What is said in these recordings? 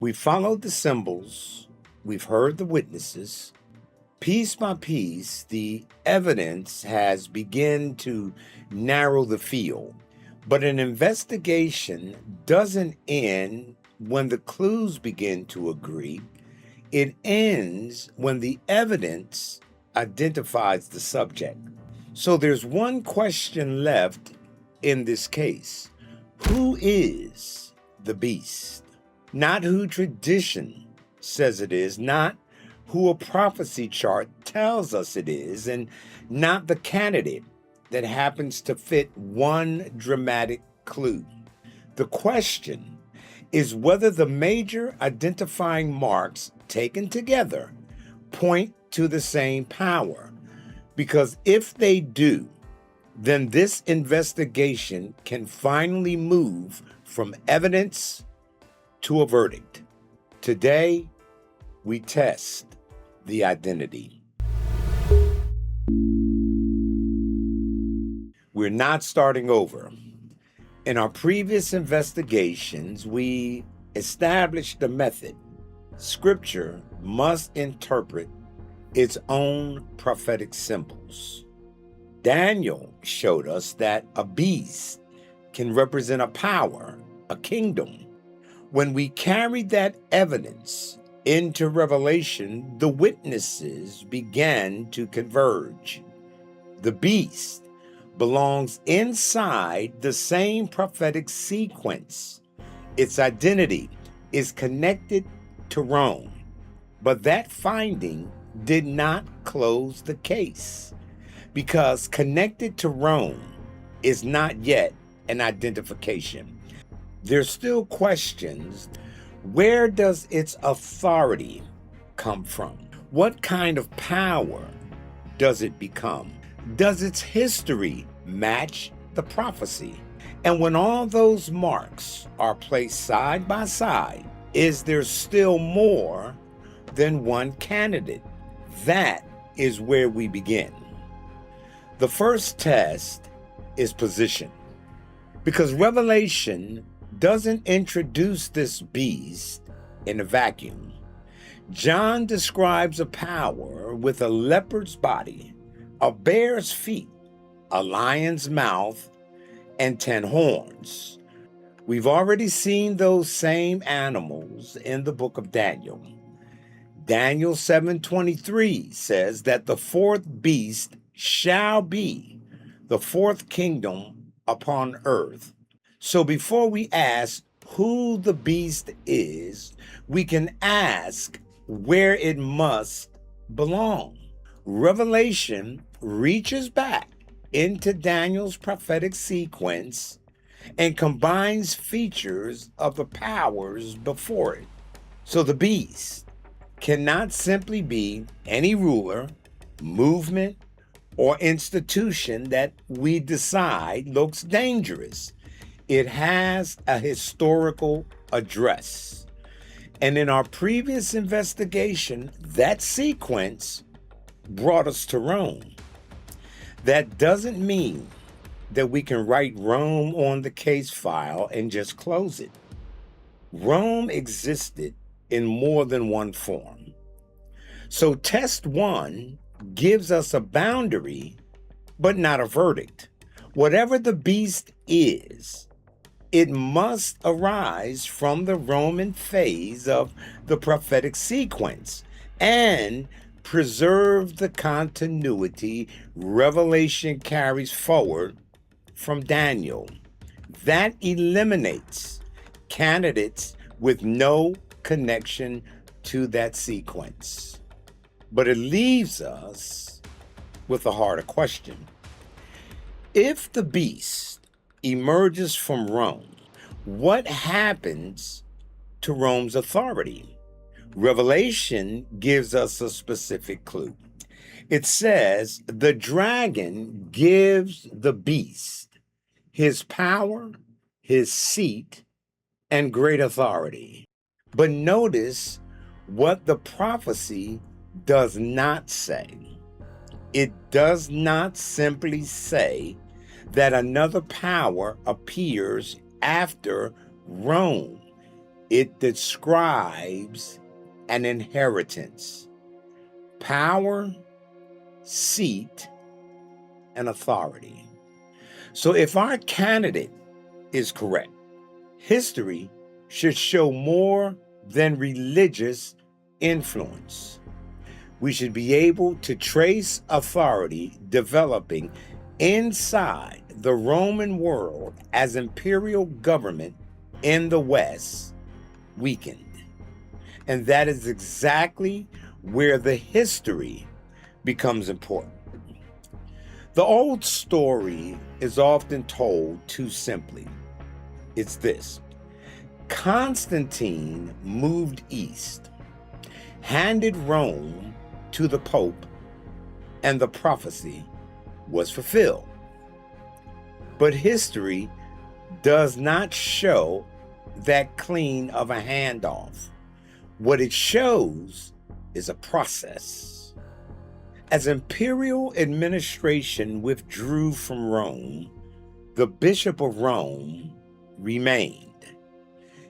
We followed the symbols, we've heard the witnesses. Piece by piece, the evidence has begun to narrow the field. But an investigation doesn't end when the clues begin to agree. It ends when the evidence identifies the subject. So there's one question left in this case. Who is the beast? Not who tradition says it is, not who a prophecy chart tells us it is, and not the candidate that happens to fit one dramatic clue. The question is whether the major identifying marks taken together point to the same power. Because if they do, then this investigation can finally move from evidence to a verdict. Today, we test the identity. We're not starting over. In our previous investigations, we established the method. Scripture must interpret its own prophetic symbols. Daniel showed us that a beast can represent a power, a kingdom. When we carried that evidence into Revelation, the witnesses began to converge. The beast belongs inside the same prophetic sequence. Its identity is connected to Rome. But that finding did not close the case, because connected to Rome is not yet an identification. There's still questions. Where does its authority come from? What kind of power does it become? Does its history match the prophecy? And when all those marks are placed side by side, is there still more than one candidate? That is where we begin. The first test is position, because Revelation doesn't introduce this beast in a vacuum. John describes a power with a leopard's body, a bear's feet, a lion's mouth, and 10 horns. We've already seen those same animals in the book of Daniel. Daniel 7:23 says that the fourth beast shall be the fourth kingdom upon earth. So before we ask who the beast is, we can ask where it must belong. Revelation reaches back into Daniel's prophetic sequence and combines features of the powers before it. So the beast cannot simply be any ruler, movement, or institution that we decide looks dangerous. It has a historical address. And in our previous investigation, that sequence brought us to Rome. That doesn't mean that we can write Rome on the case file and just close it. Rome existed in more than one form. So test one gives us a boundary, but not a verdict. Whatever the beast is, it must arise from the Roman phase of the prophetic sequence and preserve the continuity Revelation carries forward from Daniel. That eliminates candidates with no connection to that sequence. But it leaves us with a harder question. If the beast emerges from Rome, what happens to Rome's authority? Revelation gives us a specific clue. It says the dragon gives the beast his power, his seat, and great authority. But notice what the prophecy does not say. It does not simply say that another power appears after Rome. It describes an inheritance, power, seat, and authority. So if our candidate is correct, history should show more than religious influence. We should be able to trace authority developing inside the Roman world as imperial government in the West weakened. And that is exactly where the history becomes important. The old story is often told too simply. It's this: Constantine moved east, handed Rome to the Pope, and the prophecy was fulfilled. But history does not show that clean of a handoff. What it shows is a process. As imperial administration withdrew from Rome, the Bishop of Rome remained.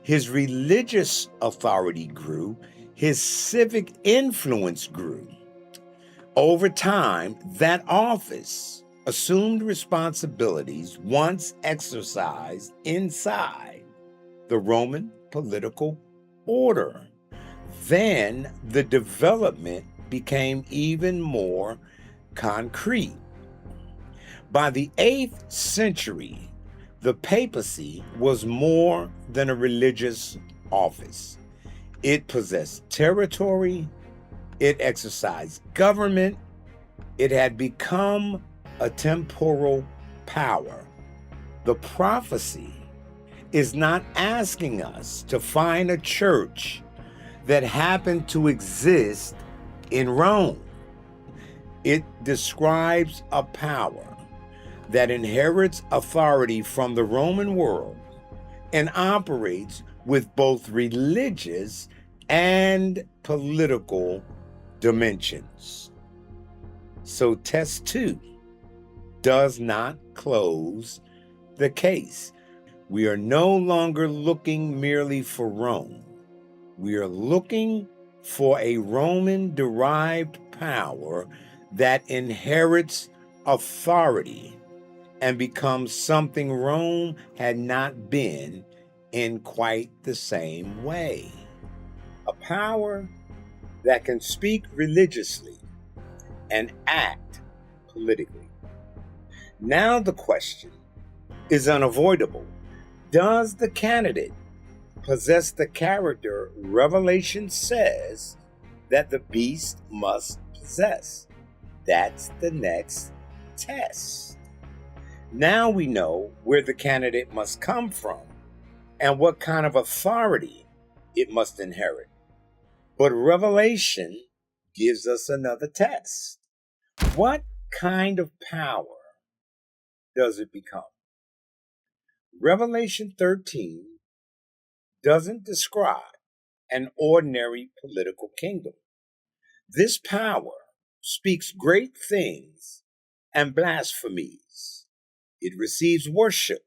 His religious authority grew, his civic influence grew. Over time, that office assumed responsibilities once exercised inside the Roman political order. Then the development became even more concrete. By the 8th century, the papacy was more than a religious office. It possessed territory, it exercised government, it had become a temporal power. The prophecy is not asking us to find a church that happened to exist in Rome. It describes a power that inherits authority from the Roman world and operates with both religious and political dimensions. So test 2 does not close the case. We are no longer looking merely for Rome. We are looking for a Roman-derived power that inherits authority and becomes something Rome had not been in quite the same way. A power that can speak religiously and act politically. Now the question is unavoidable. Does the candidate possess the character Revelation says that the beast must possess? That's the next test. Now we know where the candidate must come from and what kind of authority it must inherit. But Revelation gives us another test. What kind of power does it become? Revelation 13 doesn't describe an ordinary political kingdom. This power speaks great things and blasphemies. It receives worship.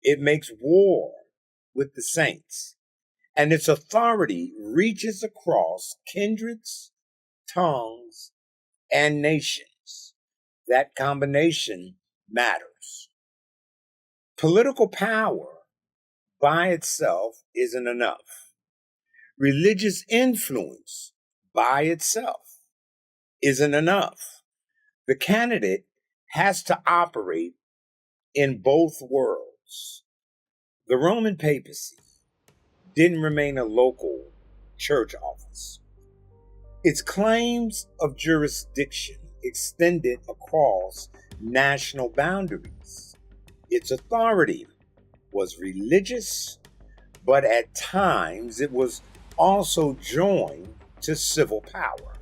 It makes war with the saints. And its authority reaches across kindreds, tongues, and nations. That combination matters. Political power by itself isn't enough. Religious influence by itself isn't enough. The candidate has to operate in both worlds. The Roman papacy didn't remain a local church office. Its claims of jurisdiction extended across national boundaries. Its authority was religious, but at times it was also joined to civil power.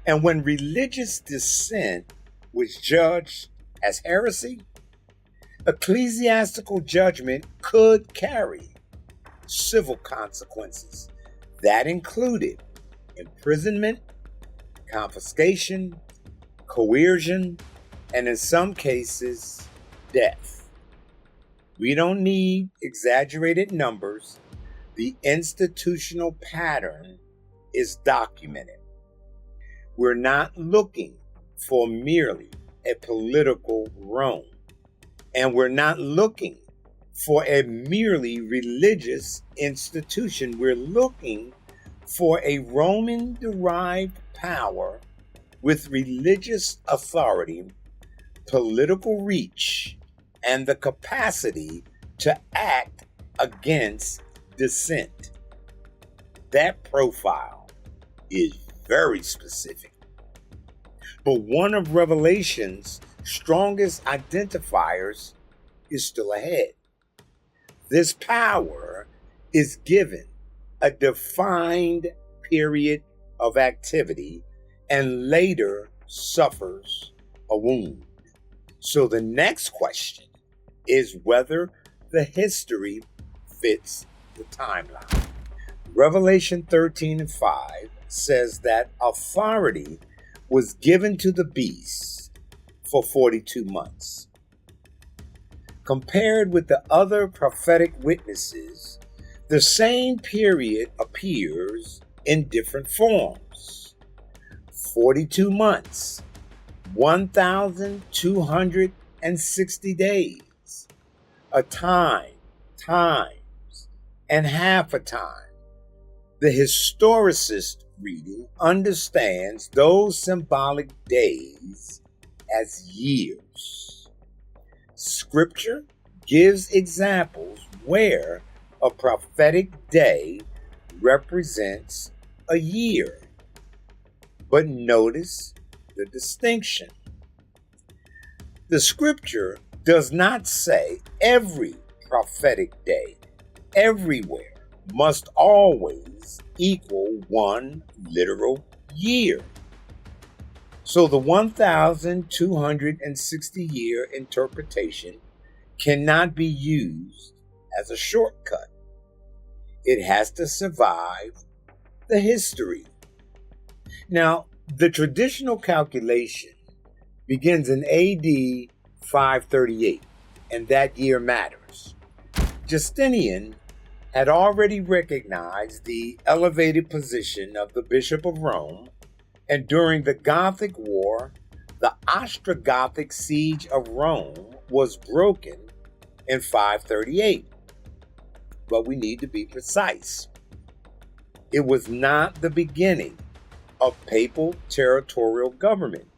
And when religious dissent was judged as heresy, ecclesiastical judgment could carry civil consequences. That included imprisonment, confiscation, coercion, and in some cases, death. We don't need exaggerated numbers. The institutional pattern is documented. We're not looking for merely a political Rome, and we're not looking for a merely religious institution. We're looking for a Roman-derived power with religious authority, political reach, and the capacity to act against dissent. That profile is very specific. But one of Revelation's strongest identifiers is still ahead. This power is given a defined period of activity and later suffers a wound. So the next question is whether the history fits the timeline. Revelation 13:5 says that authority was given to the beast for 42 months. Compared with the other prophetic witnesses, the same period appears in different forms. 42 months, 1,260 days, a time, times, and half a time. The historicist reading understands those symbolic days as years. Scripture gives examples where a prophetic day represents a year. But notice the distinction. The scripture does not say every prophetic day everywhere must always equal one literal year. So the 1,260-year interpretation cannot be used as a shortcut. It has to survive the history. Now, the traditional calculation begins in AD 538, and that year matters. Justinian had already recognized the elevated position of the Bishop of Rome, and during the Gothic War, the Ostrogothic siege of Rome was broken in 538. But we need to be precise. It was not the beginning of papal territorial government,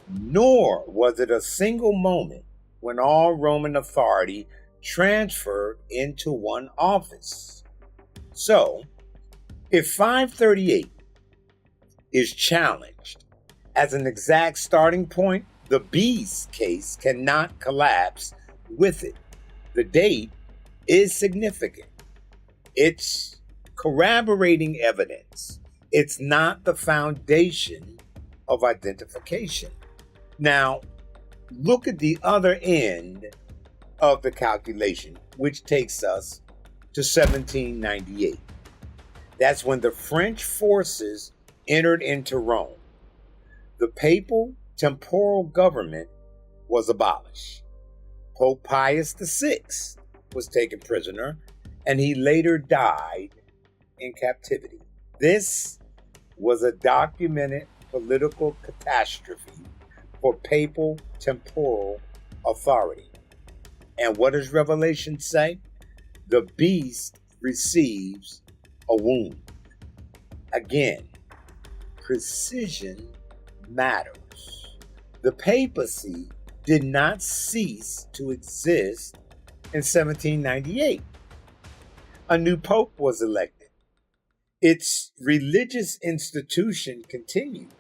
nor was it a single moment when all Roman authority transferred into one office. So, if 538 is challenged as an exact starting point, the beast case cannot collapse with it. The date is significant. It's corroborating evidence. It's not the foundation of identification. Now, look at the other end of the calculation, which takes us to 1798. That's when the French forces entered into Rome. The papal temporal government was abolished. Pope Pius VI was taken prisoner, and he later died in captivity. This was a documented political catastrophe for papal temporal authority. And what does Revelation say? The beast receives a wound. Again, precision matters. The papacy did not cease to exist in 1798. A new pope was elected. Its religious institution continued.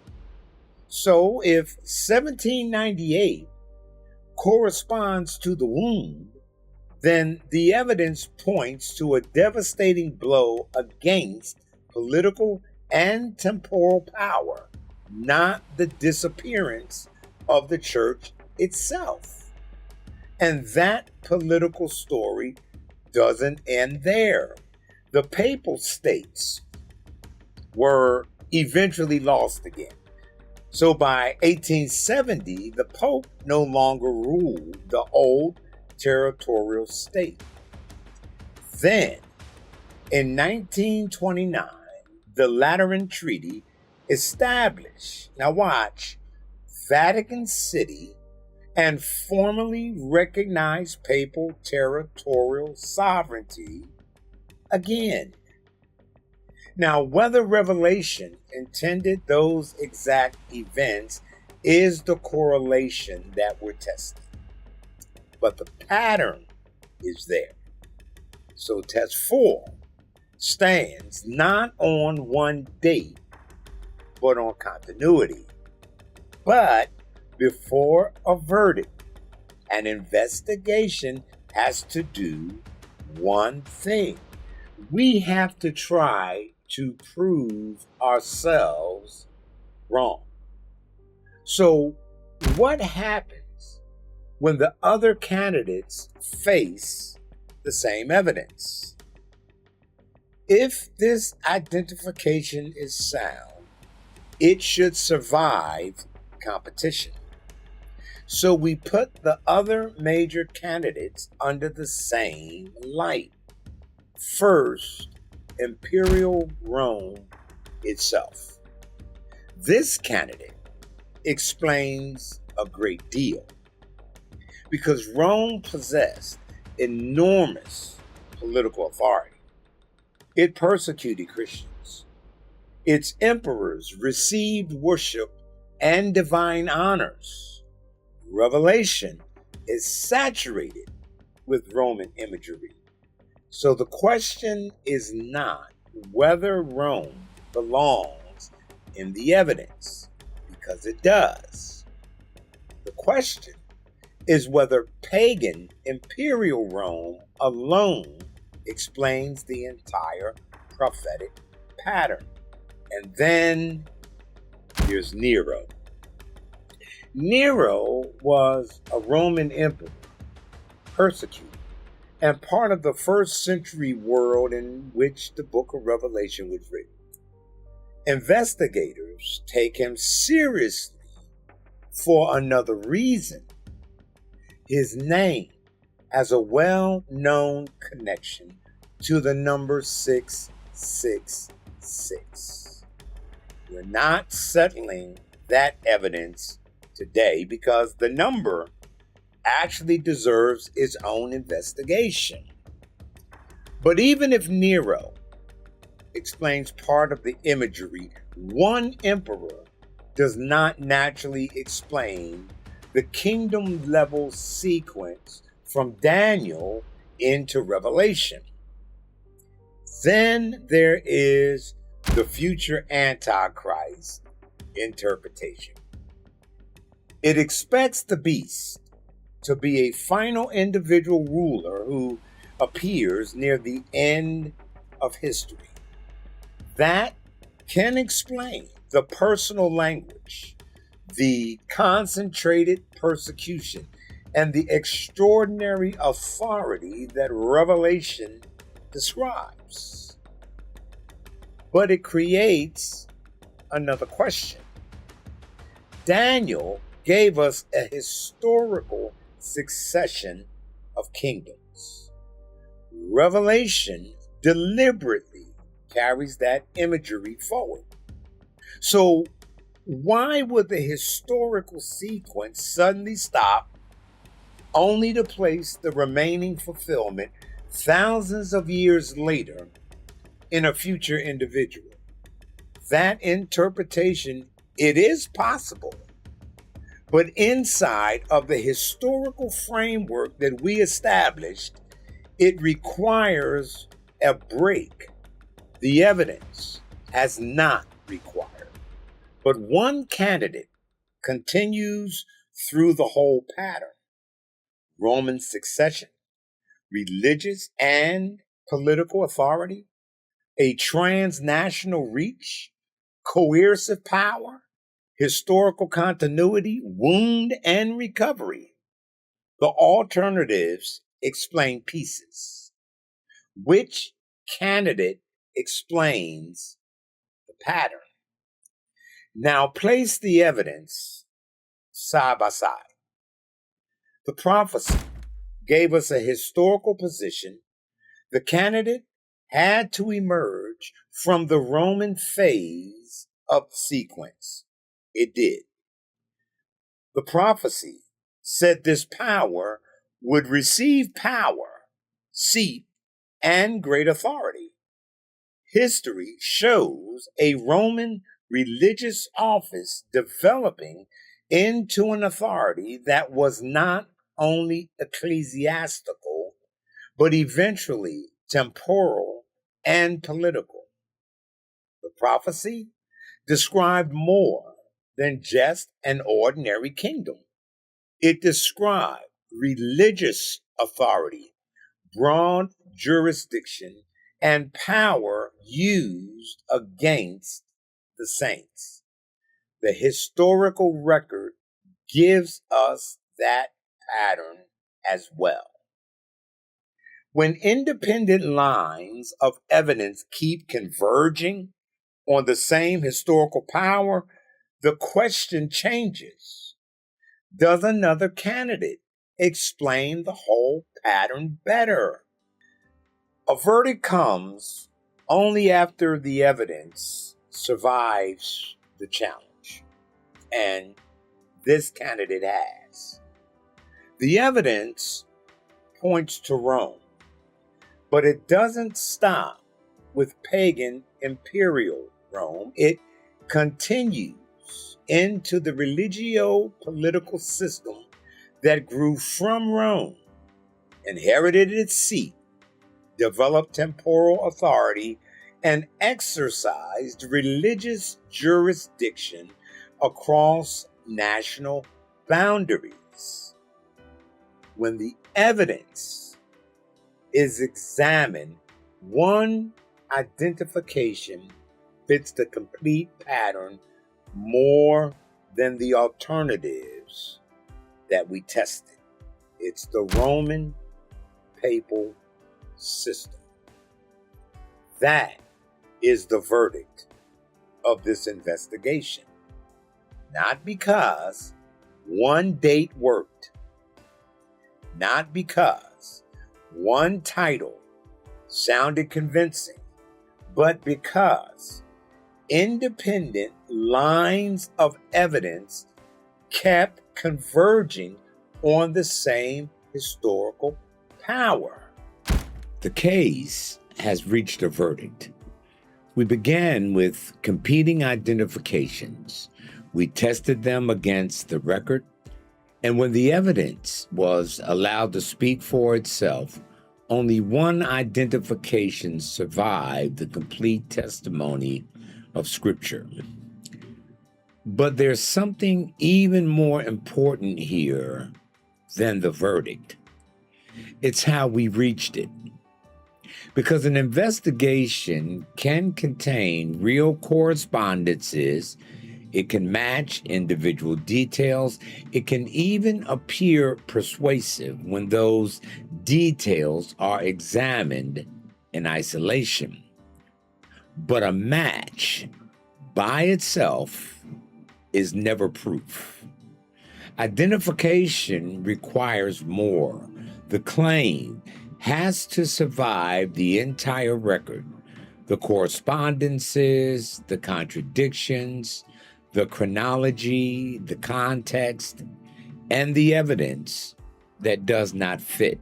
So if 1798 corresponds to the wound, then the evidence points to a devastating blow against political and temporal power, not the disappearance of the church itself. And that political story doesn't end there. The papal states were eventually lost again. So by 1870, the Pope no longer ruled the old territorial state. Then, In 1929, the Lateran Treaty established, now watch, Vatican City and formally recognized papal territorial sovereignty again. Now, whether Revelation intended those exact events is the correlation that we're testing. But the pattern is there. So test 4 stands not on one date, but on continuity. But before a verdict, an investigation has to do one thing. We have to try to prove ourselves wrong. So, what happens when the other candidates face the same evidence? If this identification is sound, it should survive competition. So we put the other major candidates under the same light. First, Imperial Rome itself. This candidate explains a great deal because Rome possessed enormous political authority. It persecuted Christians. Its emperors received worship and divine honors. Revelation is saturated with Roman imagery. So the question is not whether Rome belongs in the evidence, because it does. The question is whether pagan imperial Rome alone explains the entire prophetic pattern. And then here's Nero. Nero was a Roman emperor, persecuted, and part of the first century world in which the book of Revelation was written. Investigators take him seriously for another reason. His name has a well-known connection to the number 666. We're not settling that evidence today because the number actually deserves its own investigation. But even if Nero explains part of the imagery, one emperor does not naturally explain the kingdom level sequence from Daniel into Revelation. Then there is the future Antichrist interpretation. It expects the beast to be a final individual ruler who appears near the end of history. That can explain the personal language, the concentrated persecution, and the extraordinary authority that Revelation describes. But it creates another question. Daniel gave us a historical succession of kingdoms. Revelation deliberately carries that imagery forward. So why would the historical sequence suddenly stop only to place the remaining fulfillment thousands of years later in a future individual? That interpretation, it is possible, but inside of the historical framework that we established, it requires a break. The evidence has not required. But one candidate continues through the whole pattern. Roman succession, religious and political authority, a transnational reach, coercive power, historical continuity, wound, and recovery. The alternatives explain pieces. Which candidate explains the pattern? Now place the evidence side by side. The prophecy gave us a historical position. The candidate had to emerge from the Roman phase of the sequence. It did. The prophecy said this power would receive power, seat, and great authority. History shows a Roman religious office developing into an authority that was not only ecclesiastical, but eventually temporal and political. The prophecy described more than just an ordinary kingdom. It described religious authority, broad jurisdiction, and power used against the saints. The historical record gives us that pattern as well. When independent lines of evidence keep converging on the same historical power, the question changes. Does another candidate explain the whole pattern better? A verdict comes only after the evidence survives the challenge, and this candidate has. The evidence points to Rome, but it doesn't stop with pagan imperial Rome. It continues into the religio-political system that grew from Rome, inherited its seat, developed temporal authority, and exercised religious jurisdiction across national boundaries. When the evidence is examined, one identification fits the complete pattern more than the alternatives that we tested. It's the Roman papal system. That is the verdict of this investigation. Not because one date worked, not because one title sounded convincing, but because independent lines of evidence kept converging on the same historical power. The case has reached a verdict. We began with competing identifications. We tested them against the record, and when the evidence was allowed to speak for itself, only one identification survived the complete testimony of Scripture. But there's something even more important here than the verdict. It's how we reached it. Because an investigation can contain real correspondences, it can match individual details, it can even appear persuasive when those details are examined in isolation. But a match by itself is never proof. Identification requires more. The claim has to survive the entire record, the correspondences, the contradictions, the chronology, the context, and the evidence that does not fit.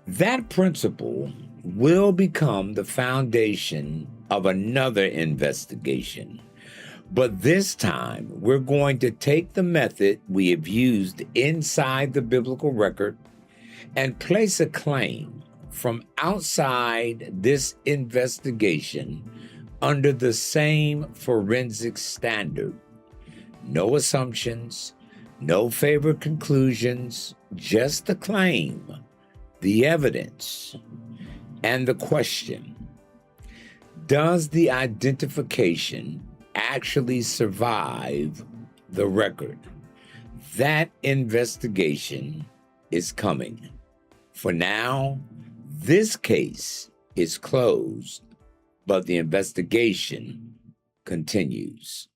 That principle will become the foundation of another investigation. But this time, we're going to take the method we have used inside the biblical record and place a claim from outside this investigation under the same forensic standard. No assumptions, no favored conclusions, just the claim, the evidence, and the question. Does the identification actually survive the record? That investigation is coming. For now, this case is closed, but the investigation continues.